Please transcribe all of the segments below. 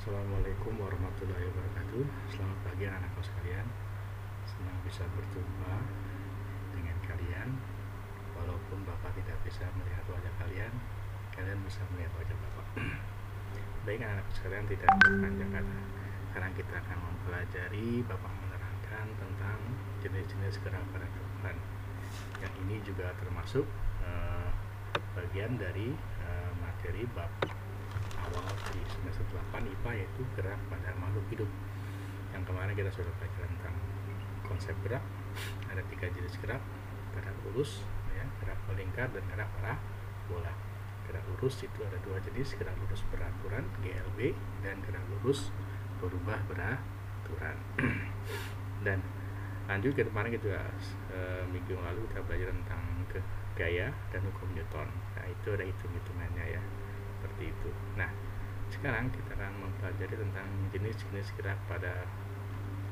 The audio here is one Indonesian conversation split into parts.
Assalamualaikum warahmatullahi wabarakatuh. Selamat pagi anak-anakku sekalian. Senang bisa berjumpa dengan kalian. Walaupun Bapak tidak bisa melihat wajah kalian, kalian bisa melihat wajah Bapak. Baik anak-anakku sekalian, tidak berpanjang kata. Sekarang kita akan mempelajari, Bapak menerangkan tentang jenis-jenis gerak pada tumbuhan. Yang ini juga termasuk bagian dari materi bab awal di semester 8 IPA, yaitu gerak pada makhluk hidup. Yang kemarin kita sudah belajar tentang konsep gerak. Ada 3 jenis gerak: gerak lurus, gerak melingkar, dan gerak parabola. Gerak lurus itu ada 2 jenis: gerak lurus beraturan GLB dan gerak lurus berubah beraturan. Dan lanjut ke kemarin kita minggu yang lalu kita belajar tentang gaya dan hukum Newton. Nah, itu ada hitung-hitungannya ya, seperti itu. Nah, sekarang kita akan mempelajari tentang jenis-jenis gerak pada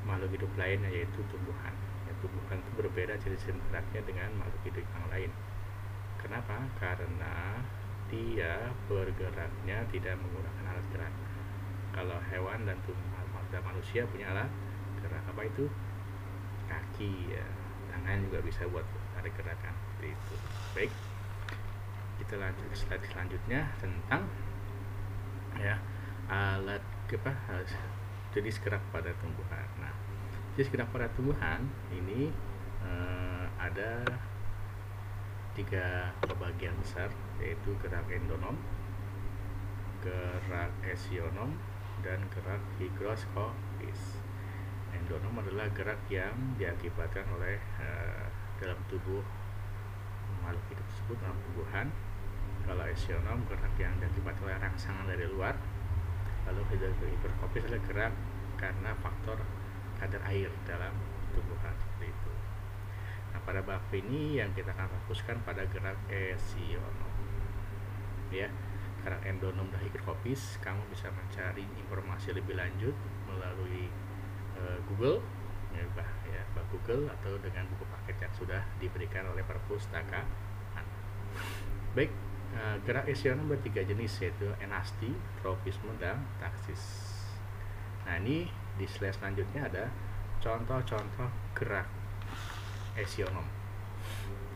makhluk hidup lainnya, yaitu tumbuhan. Tumbuhan itu berbeda jenis geraknya dengan makhluk hidup yang lain. Kenapa? Karena dia bergeraknya tidak menggunakan alat gerak. Kalau hewan dan tumbuhan dan manusia punya alat gerak. Apa itu? Kaki ya. Tangan juga bisa buat ada gerakan seperti itu. Baik, kita lanjut ke slide selanjutnya tentang alat jenis gerak pada tumbuhan. Nah, jenis gerak pada tumbuhan ini ada 3 pembagian besar, yaitu gerak endonom, gerak esionom, dan gerak higroskopis. Endonom adalah gerak yang diakibatkan oleh dalam tubuh makhluk hidup tersebut, dalam tumbuhan. Kalau esionom, gerak yang diakibatkan oleh rangsangan dari luar. Lalu higroskopis adalah gerak karena faktor kadar air dalam tumbuhan, seperti itu. Nah, pada bab ini yang kita akan fokuskan pada gerak esionom. Ya, gerak endonom dan higroskopis kamu bisa mencari informasi lebih lanjut melalui Google, Google, atau dengan buku paket yang sudah diberikan oleh perpustakaan. Baik, gerak esionom bertiga jenis, yaitu enasti, tropisme, dan taksis. Nah, ini di slide selanjutnya ada contoh-contoh gerak esionom.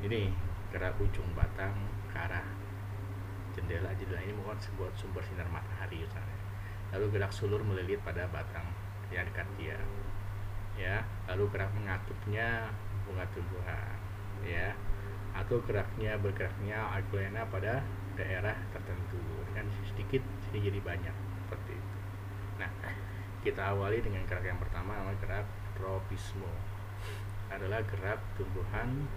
Ini gerak ujung batang ke arah jendela ini bukan sebuah sumber sinar matahari misalnya. Lalu gerak sulur melilit pada batang yang dekat dia, ya. Lalu gerak mengatupnya bunga tumbuhan, ya, atau bergeraknya aglena pada daerah tertentu, dengan sedikit sini jadi banyak, seperti itu. Nah, kita awali dengan gerak yang pertama, namanya gerak tropisme. Adalah gerak tumbuhan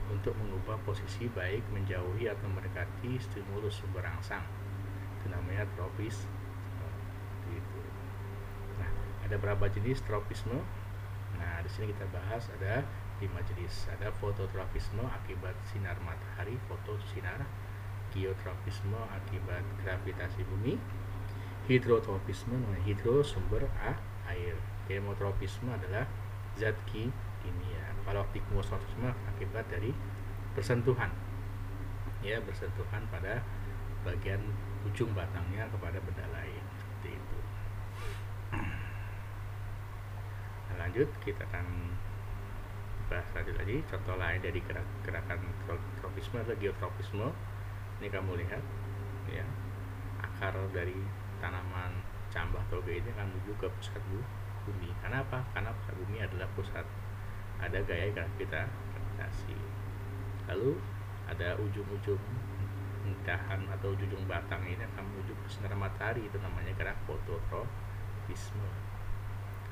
untuk mengubah posisi, baik menjauhi atau mendekati stimulus sumber rangsang. Itu namanya tropisme. Gitu. Nah, ada berapa jenis tropisme? Nah, di sini kita bahas ada 5 jenis. Ada fototropisme akibat sinar matahari, fotosinar; geotropisme akibat gravitasi bumi; hidrotropisme, hidro sumber air; kemotropisme adalah zat kimia; kalau tikmostropisme akibat dari bersentuhan, ya, bersentuhan pada bagian ujung batangnya kepada benda lain, seperti itu. Nah, lanjut kita akan bahas lagi contoh lain dari gerakan tropisme atau geotropisme. Ini kamu lihat, ya, akar dari tanaman cambah toge ini akan menuju ke pusat bumi. Kenapa? Karena pusat bumi adalah pusat ada gaya gravitasi. Lalu ada ujung-ujung dahan atau ujung batang ini akan menuju ke sinar matahari. Itu namanya gerak fototropisme.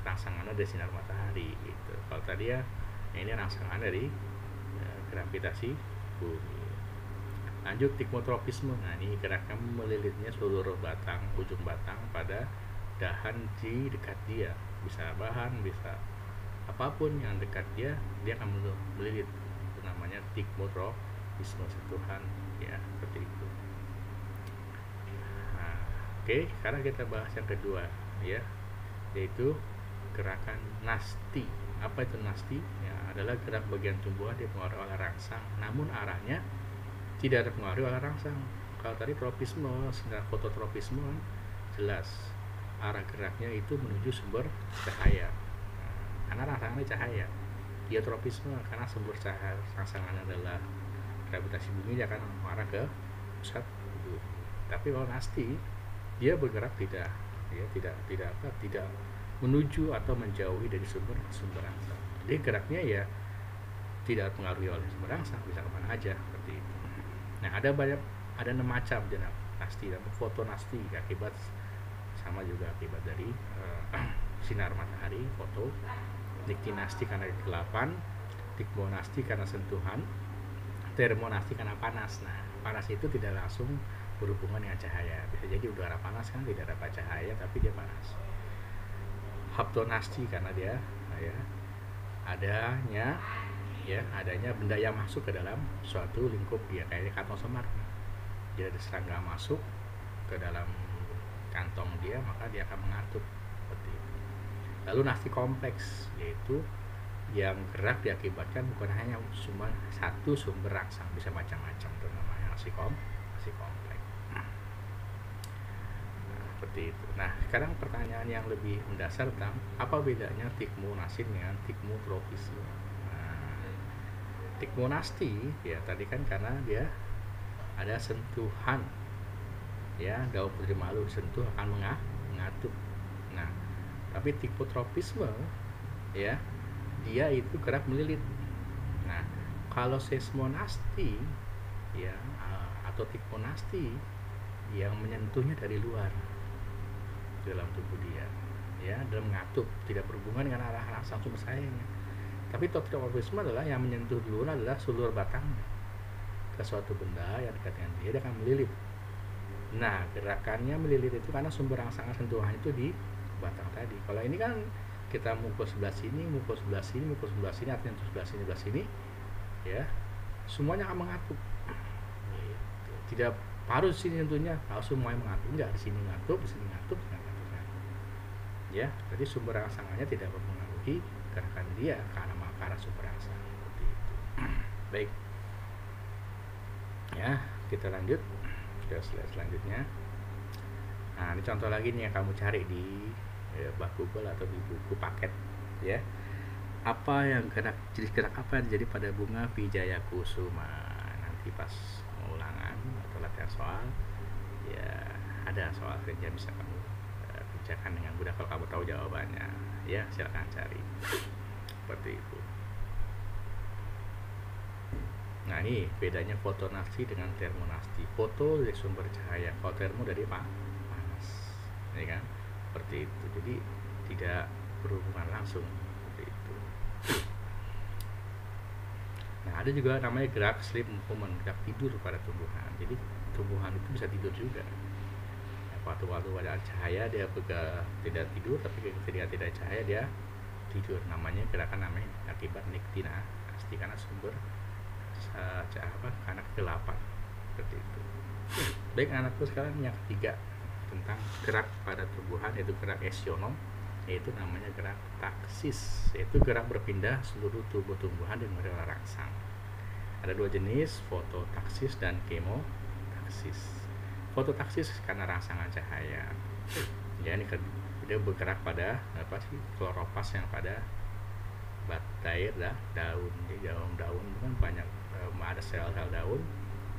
Rangsangannya dari sinar matahari, gitu. Kalau tadi ya, ini rangsangan dari gravitasi bumi. Lanjut tikmotropisme. Nah, ini geraknya melilitnya seluruh batang, ujung batang pada dahan di dekat dia. Bisa bahan, bisa apapun yang dekat dia akan melilit. Itu namanya tikmotropisme, sentuhan, ya, seperti itu. Nah, oke, sekarang kita bahas yang kedua, ya, yaitu gerakan nasti. Apa itu nasti? Ya, adalah gerak bagian tumbuhan dipengaruhi oleh rangsang, namun arahnya tidak terpengaruhi oleh rangsang. Kalau tadi tropisme, sedang fototropisme jelas arah geraknya itu menuju sumber cahaya. Karena rangsangannya cahaya. Geotropisme karena sumber cahaya rangsangan adalah gravitasi bumi, dia akan mengarah ke pusat bumi. Tapi kalau nasti dia bergerak tidak menuju atau menjauhi dari sumber rangsang. Jadi geraknya ya tidak pengaruhi oleh sumber rangsang, bisa kemana aja seperti itu. Nah, ada 6 macam jenis nasti dan foto nasti akibat sama juga akibat dari sinar matahari, foto. Niktinasti karena kegelapan, tikmonasti karena sentuhan, termonasti karena panas. Nah, panas itu tidak langsung berhubungan dengan cahaya. Bisa jadi udara panas kan tidak dapat cahaya tapi dia panas. Haptonasti karena dia adanya benda yang masuk ke dalam suatu lingkup dia, kayak kantong semar. Dia ada serangga masuk ke dalam kantong dia, maka dia akan mengatup seperti itu. Lalu nasti kompleks, yaitu yang gerak diakibatkan bukan hanya cuma satu sumber rangsang, bisa macam-macam, itu namanya nasti kompleks. Seperti itu. Nah, sekarang pertanyaan yang lebih mendasar tentang apa bedanya tikmonasti dengan tikmotropisme. Tikmonasti ya tadi kan karena dia ada sentuhan, ya daun putri malu sentuh akan mengatup. Nah, tapi tikmotropisme ya dia itu gerak melilit. Nah, kalau seismonasti ya atau tikmonasti yang menyentuhnya dari luar dalam tubuh dia, ya, dan mengatup, tidak berhubungan dengan arah rangsang sumber cahayanya. Tapi tikmotropisme adalah yang menyentuh dulu adalah sulur batangnya ke suatu benda yang dekat dengan dia akan melilit. Nah, gerakannya melilit itu karena sumber rangsangan sentuhan itu di batang tadi. Kalau ini kan kita mukul sebelah sini, mukul sebelah sini, mukul sebelah sini, artinya sebelah sini, ya, semuanya akan mengatup. Tidak harus di sini tentunya, harus semuanya mengatup. Enggak, di sini ngatup, di sini ngatup, di sini ngatup. Ya, jadi sumber rangsangannya tidak mempengaruhi gerakan dia karena sumber rangsang seperti itu. Baik. Ya, kita lanjut ke slide selanjutnya. Nah, ini contoh lagi nih yang kamu cari di Google atau di buku paket, ya. Apa yang jenis gerak apa yang terjadi pada bunga Wijaya Kusuma? Nanti pas ulangan atau latihan soal, ya ada soal kerja bisa kamu kerjakan dengan mudah kalau kamu tahu jawabannya. Ya, silakan cari. Seperti itu. Nah, ini bedanya fotonasti dengan termonasti. Foto dari sumber cahaya, kalau termo dari panas, ya kan? Seperti itu. Jadi tidak berhubungan langsung seperti itu. Nah, ada juga namanya gerak sleep movement, gerak tidur pada tumbuhan. Jadi tumbuhan itu bisa tidur juga. Waktu ada cahaya dia tidak tidur, tapi ketika tidak cahaya dia tidur. Namanya gerakan akibat niktinasti karena sumber karena kegelapan seperti itu. Baik anakku, sekarang yang ketiga tentang gerak pada tumbuhan, yaitu gerak esionom, yaitu namanya gerak taksis, yaitu gerak berpindah seluruh tubuh tumbuhan dengan model rangsang. Ada 2 jenis, fototaksis dan kemotaksis. Fototaksis karena rangsangan cahaya, ya, ini dia bergerak pada kloropas yang pada batair daun. Di daun kan banyak ada sel-sel daun.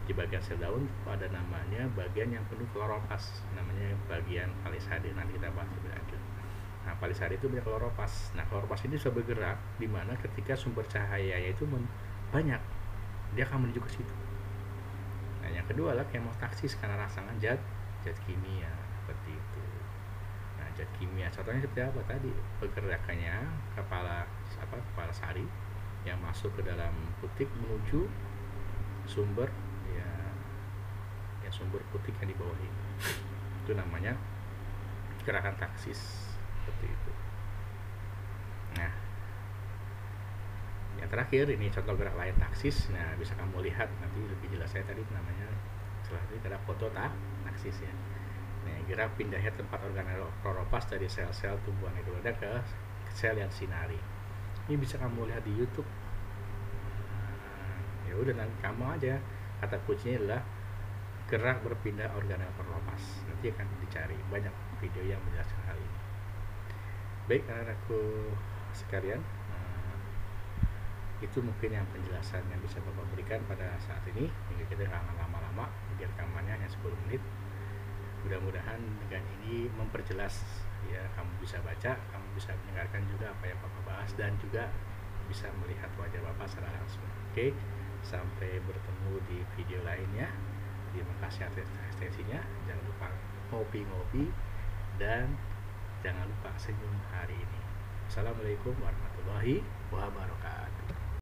Di bagian sel daun ada namanya bagian yang penuh kloropas, namanya bagian palisade. Nanti kita bahas lebih lanjut. Nah, palisade itu punya kloropas. Nah, kloropas ini bisa bergerak di mana ketika sumber cahaya itu banyak, dia akan menuju ke situ. Nah, yang kedua adalah kemotaksis karena rangsangan zat kimia seperti itu. Nah, zat kimia contohnya seperti apa tadi? Pergerakannya kepala sari yang masuk ke dalam putik menuju sumber sumber putik yang di bawah ini. Itu namanya gerakan taksis seperti itu. Nah, yang terakhir ini contoh gerak lain taksis. Nah, bisa kamu lihat nanti lebih jelas saya tadi namanya setelah itu gerak fototaksis ya. Nah, gerak pindahnya tempat organel kloropas dari sel-sel tumbuhan hidroda ke sel yang sinari. Ini bisa kamu lihat di YouTube. Ya udah, nanti kamu aja kata kuncinya adalah gerak berpindah organ perlopas. Nanti akan dicari banyak video yang menjelaskan hal ini. Baik anak-anakku sekalian, itu mungkin yang penjelasan yang bisa Bapak berikan pada saat ini, hingga kita nggak lama-lama, biar rekamannya hanya 10 menit. Mudah-mudahan dengan ini memperjelas ya, kamu bisa baca, kamu bisa mendengarkan juga apa yang Bapak bahas, dan juga bisa melihat wajah Bapak secara langsung. Oke, sampai bertemu di video lainnya. Terima kasih atas atensinya. Jangan lupa ngopi-ngopi dan jangan lupa senyum hari ini. Assalamualaikum warahmatullahi wabarakatuh.